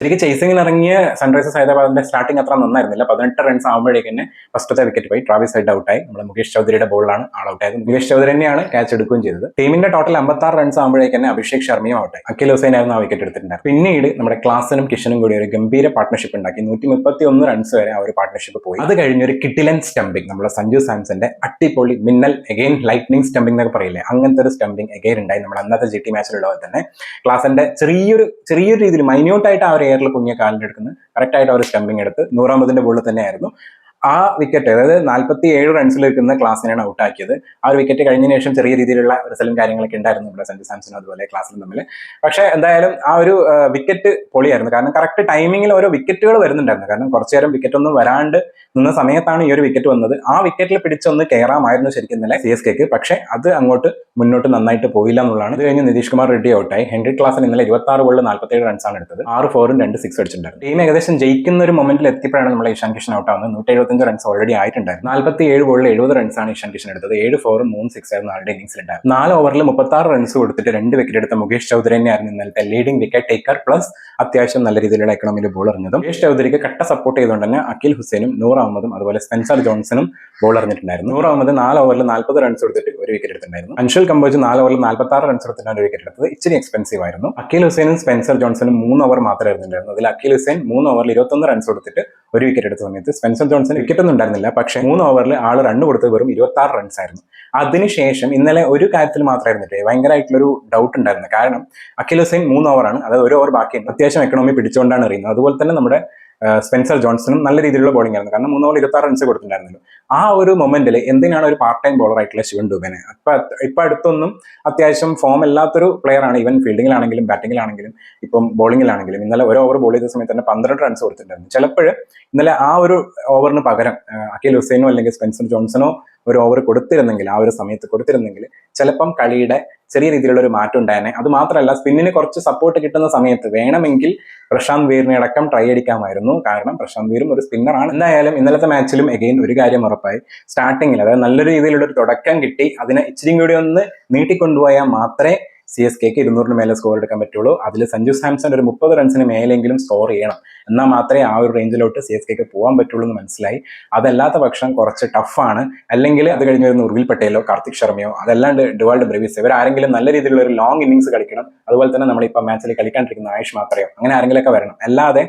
ശരിക്കും ചേസിംഗിൽ ഇറങ്ങിയ Sunrisers ഹൈദരാബാദിന്റെ starting അത്ര നന്നായിരുന്നില്ല. 18 റൺസ് ആകുമ്പോഴേക്ക് തന്നെ ഫസ്റ്റത്തെ വിക്കറ്റ് പോയി. ട്രാവിസ് ഹെഡ് ഔട്ടായി. നമ്മുടെ മുകേഷ് ചൗധരിയുടെ ബോളിലാണ് ആൾ ഔട്ടായത്. മുകേഷ് ചൗധരി തന്നെയാണ് ക്യാച്ച് എടുക്കുകയും ചെയ്തത്. ടീമിന്റെ ടോട്ടൽ 56 റൺസ് ആകുമ്പോഴേക്ക് തന്നെ അഭിഷേക് ശർമ്മയും ഔട്ടായി. അഖിൽ ഹുസൈൻ ആയിരുന്നു ആ വിക്കറ്റ് എടുത്തിട്ടുണ്ടായിരുന്നു. പിന്നീട് നമ്മുടെ ക്ലാസനും കിഷനും കൂടി ഒരു ഗംഭീര പാർട്ട്ണർഷിപ്പ് ഉണ്ടാക്കി. 131 റൺസ് വരെ ആ ഒരു പാർട്ട്ണർഷിപ്പ് പോയി. അത് കഴിഞ്ഞ് ഒരു കിട്ടിലൻ സ്റ്റംപിംഗ്, നമ്മുടെ സഞ്ജു സാംസന്റെ അട്ടിപ്പൊളി മിന്നൽ എഗെയിൻ ലൈറ്റ്നിങ് സ്റ്റംപിംഗ് എന്നൊക്കെ പറയില്ലേ, അങ്ങനത്തെ ഒരു സ്റ്റംപിംഗ് എഗെയിൻ ഉണ്ടായി. നമ്മുടെ അന്നത്തെ GT മാച്ചിലുള്ള തന്നെ ക്ലാസന്റെ ചെറിയൊരു രീതിയിൽ മൈന്യൂട്ടായിട്ട് ആ ഒരു എയറിൽ പൊങ്ങിയ കാലിന്റെ എടുക്കുന്നത് കറക്റ്റ് ആയിട്ട് ഒരു സ്റ്റംപിംഗ് എടുത്ത് 100ാമതിന്റെ ബോളിൽ തന്നെയായിരുന്നു ആ വിക്കറ്റ്. അതായത് 47 റൺസിൽ നിൽക്കുന്ന ക്ലാസിനെയാണ് ഔട്ടാക്കിയത്. ആ ഒരു വിക്കറ്റ് കഴിഞ്ഞതിന് ശേഷം ചെറിയ രീതിയിലുള്ള റിസൾട്ടും കാര്യങ്ങളൊക്കെ ഉണ്ടായിരുന്നു നമ്മുടെ സഞ്ജു സാംസണും അതുപോലെ ക്ലാസിലും തമ്മിൽ. പക്ഷെ എന്തായാലും ആ ഒരു വിക്കറ്റ് പൊളിയായിരുന്നു. കാരണം കറക്റ്റ് ടൈമിങ്ങിൽ ഓരോ വിക്കറ്റുകൾ വരുന്നുണ്ടായിരുന്നു. കാരണം കുറച്ചു നേരം വിക്കറ്റ് ഒന്നും വരാണ്ട് നിന്ന സമയത്താണ് ഈ ഒരു വിക്കറ്റ് വന്നത്. ആ വിക്കറ്റിൽ പിടിച്ചൊന്ന് കയറാമായിരുന്നു ശരിക്കും ഇന്നലെ CSKക്ക്. പക്ഷെ അത് അങ്ങോട്ട് മുന്നോട്ട് നന്നായിട്ട് പോയില്ല എന്നുള്ളതാണ്. അത് കഴിഞ്ഞ് നിതീഷ് കുമാർ റെഡ്ഡി ഔട്ടായി. ഹെൻറി ക്ലാസൻ ഇന്നലെ 26 ബോളിൽ 47 റൺസാണ് എടുത്തത്. 6 4 2 6 അടിച്ചിട്ടുണ്ടായിരുന്നു. ടീം ഏകദേശം ജയിക്കുന്ന ഒരു മൊമെന്റിൽ എത്തിയപ്പോഴാണ് നമ്മളെ ഇഷാൻ കിഷൻ ഔട്ടാവുന്നത്. 175 റൺസ് ഓൾറെഡി ആയിട്ടുണ്ടായിരുന്നു. 47 ബോളിൽ 70 റൺസാണ് ഇഷാൻ കിഷൻ എടുത്തത്. 7 4 3 6 ആയിരുന്നു ആളുടെ ഇന്നിംഗ്സിൽ ഉണ്ടായിരുന്നു. 4 ഓവറിൽ 36 റൺസ് കൊടുത്തിട്ട് 2 വിക്കറ്റ് എടുത്ത മുകേഷ് ചൗധരി തന്നെയായിരുന്നു ഇന്നലത്തെ ലീഡിംഗ് വിക്കറ്റ് ടേക്കർ. പ്ലസ് അത്യാവശ്യം നല്ല രീതിയിലുള്ള എക്കണോമിയിൽ ബോൾ എറിഞ്ഞതും. മുകേഷ് ചൗധരിക്ക് കട്ട സപ്പോർട്ട് ചെയ്തുകൊണ്ട് തന്നെ അഖിൽ ഹുസൈനും നൂർ അഹമ്മദും അതുപോലെ സ്പെൻസർ ജോൺസണും ബോൾ എറിഞ്ഞിട്ടുണ്ടായിരുന്നു. നൂർ അഹമ്മദ് 4 ഓവറിൽ 40 റൺസ് കൊടുത്തിട്ട് ഒരു വിക്കറ്റ് എടുത്തിട്ടുണ്ടായിരുന്നു. അൻഷുൽ കമ്പോജ് 4 ഓവറിൽ 46 റൺസ് എടുത്തിട്ടാണ് ഒരു വിക്കറ്റ് എടുത്തത്. ഇച്ചിരി എക്സ്പെൻസീവ് ആയിരുന്നു. അഖിൽ ഹുസൈനും സ്പെൻസർ ജോൺസണും 3 ഓവർ മാത്രമേ എറിഞ്ഞിട്ടുണ്ടായിരുന്നു. അതിൽ അഖിൽ ഹുസൈൻ 3 ഓവറിൽ 21 റൺസ് കൊടുത്തിട്ട് ഒരു വിക്കറ്റ് എടുത്ത സമയത്ത് സ്പെൻസർ ജോൺസൺ വിക്കറ്റ് ഒന്നും ഉണ്ടായിരുന്നില്ല. പക്ഷേ 3 ഓവറിൽ ആൾ റൺ കൊടുത്തത് വെറും 26 റൺസ് ആയിരുന്നു. അതിനുശേഷം ഇന്നലെ ഒരു കാര്യത്തിൽ മാത്രമായിരുന്നില്ലേ ഭയങ്കരമായിട്ടുള്ളൊരു ഡൗട്ട് ഉണ്ടായിരുന്നു. കാരണം അഖിൽ ഹുസൈൻ 3 ഓവറാണ്, അത് 1 ഓവർ ബാക്കിയുണ്ട്. അത്യാവശ്യം എക്കണോമി പിടിച്ചുകൊണ്ടാണ് എറിയുന്നത്. അതുപോലെ തന്നെ നമ്മുടെ സ്പെൻസർ ജോൺസണും നല്ല രീതിയിലുള്ള ബോളിംഗ് ആയിരുന്നു. കാരണം 3 ഓവർ 26 റൺസ് കൊടുത്തിട്ടുണ്ടായിരുന്നല്ലോ. ആ ഒരു മൊമെന്റിൽ എന്തിനാണ് ഒരു പാർട്ട് ടൈം ബോളർ ആയിട്ടുള്ള ശിവൻ ഡുബനെ ഇപ്പൊ അടുത്തൊന്നും അത്യാവശ്യം ഫോം അല്ലാത്തൊരു പ്ലെയർ ആണ്. ഈവൻ ഫീൽഡിങ്ങിലാണെങ്കിലും ബാറ്റിങ്ങിലാണെങ്കിലും ഇപ്പം ബോളിങ്ങിലാണെങ്കിലും ഇന്നലെ 1 ഓവർ ബോൾ ചെയ്ത സമയത്ത് തന്നെ 12 റൺസ് കൊടുത്തിട്ടുണ്ടായിരുന്നു. ചിലപ്പോൾ ഇന്നലെ ആ ഒരു ഓവറിന് പകരം അഖിൽ ഹുസൈനോ അല്ലെങ്കിൽ സ്പെൻസർ ജോൺസണോ ഒരു ഓവർ കൊടുത്തിരുന്നെങ്കിൽ, ആ ഒരു സമയത്ത് കൊടുത്തിരുന്നെങ്കിൽ ചിലപ്പം കളിയുടെ ചെറിയ രീതിയിലുള്ള ഒരു മാറ്റം ഉണ്ടായേനെ. അത് മാത്രമല്ല, സ്പിന്നിന് കുറച്ച് സപ്പോർട്ട് കിട്ടുന്ന സമയത്ത് വേണമെങ്കിൽ പ്രശാന്ത് വീറിനെ അടക്കം ട്രൈ അടിക്കാമായിരുന്നു. കാരണം പ്രശാന്ത് വീറും ഒരു സ്പിന്നറാണ്. എന്തായാലും ഇന്നലത്തെ മാച്ചിലും എഗെയിൻ ഒരു കാര്യം ഉറപ്പായി. സ്റ്റാർട്ടിങ്ങിൽ അതായത് നല്ലൊരു രീതിയിലുള്ള ഒരു തുടക്കം കിട്ടി അതിനെ ഇച്ചിരി കൂടി ഒന്ന് നീട്ടിക്കൊണ്ടുപോയാൽ മാത്രമേ CSKക്ക് 200 മേലെ സ്കോർ എടുക്കാൻ പറ്റുള്ളൂ. അതിൽ സഞ്ജു സാംസൺ ഒരു 30 റൺസിന് മേലെങ്കിലും സ്കോർ ചെയ്യണം. എന്നാൽ മാത്രമേ ആ ഒരു റേഞ്ചിലോട്ട് CSKക്ക് പോകാൻ പറ്റുള്ളൂ എന്ന് മനസ്സിലായി. അതല്ലാത്ത പക്ഷം കുറച്ച് ടഫാണ്. അല്ലെങ്കിൽ അത് കഴിഞ്ഞ് വരുന്ന ഉർവിൽ പട്ടേലോ കാർത്തിക് ശർമ്മയോ അതല്ലാണ്ട് ഡുവാൾഡ് ബ്രെവിസ് ഇവരാരെങ്കിലും നല്ല രീതിയിലുള്ള ഒരു ലോങ് ഇന്നിംഗ്സ് കളിക്കണം. അതുപോലെ തന്നെ നമ്മളിപ്പോൾ മാച്ചിൽ കളിക്കാണ്ടിരിക്കുന്ന ആയുഷ് മാത്രയോ അങ്ങനെ ആരെങ്കിലുമൊക്കെ വരണം. അല്ലാതെ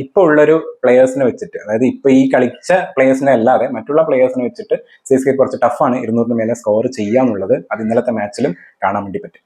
ഇപ്പോൾ ഉള്ളൊരു പ്ലേയേഴ്സിനെ വെച്ചിട്ട്, അതായത് ഇപ്പൊ ഈ കളിച്ച പ്ലേയേഴ്സിനെ അല്ലാതെ മറ്റുള്ള പ്ലേയേഴ്സിനെ വെച്ചിട്ട് CSK കുറച്ച് ടഫാണ് 200 മേലെ സ്കോർ ചെയ്യാന്നുള്ളത്. അത് ഇന്നലത്തെ മാച്ചിലും കാണാൻ വേണ്ടി പറ്റും.